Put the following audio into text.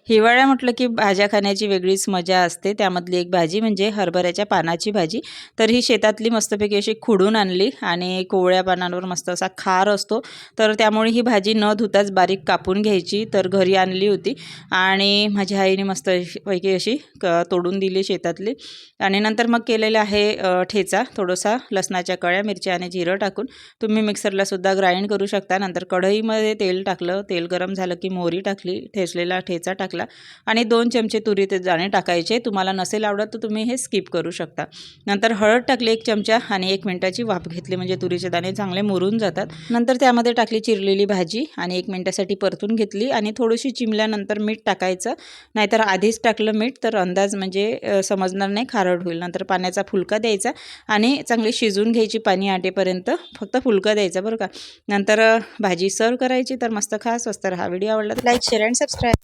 हिवाळा म्हटलं की भाज्या खाण्याची वेगळीच मजा असते. त्यामधली एक भाजी म्हणजे हरभऱ्याच्या पानाची भाजी. तर ही शेतातली मस्तपैकी अशी खुडून आणली आणि कोवळ्या पानांवर मस्त असा खार असतो. तर त्यामुळे ही भाजी न धुताच बारीक कापून घ्यायची. तर घरी आणली होती आणि माझ्या आईने मस्त पैकी अशी तोडून दिली शेतातली. आणि नंतर मग केलेलं आहे ठेचा, थोडासा लसणाच्या कळ्या, मिरच्या आणि जिरं टाकून तुम्ही मिक्सरला सुद्धा ग्राइंड करू शकता. नंतर कढईमध्ये तेल टाकलं, तेल गरम झालं की मोहरी टाकली, ठेचलेला ठेचा टाकला आणि 2 चमचे तुरीचे दाणे टाकायचे. तुम्हाला नसेल आवडत तर तुम्ही हे स्किप करू शकता. नंतर हळद टाकली 1 चमचा आणि 1 मिनिटाची वाफ घेतली म्हणजे तुरीचे दाणे चांगले मुरून जातात. नंतर त्यामध्ये टाकली चिरलेली भाजी आणि 1 मिनिटासाठी परतून घेतली आणि थोडीशी चिमल्यानंतर मीठ टाकायचं. नाहीतर आधीच टाकलं मीठ तर अंदाज म्हणजे समजणार नाही, खारट होईल. नंतर पाण्याचा फुलका द्यायचा आणि चांगली शिजवून घ्यायची पाणी आटेपर्यंत, फक्त फुलका द्यायचा बरं का. नंतर भाजी सर्व करायची. तर मस्त खा, स्वस्त रहा. व्हिडिओ आवडला तर लाईक, शेअर अँड सबस्क्राईब.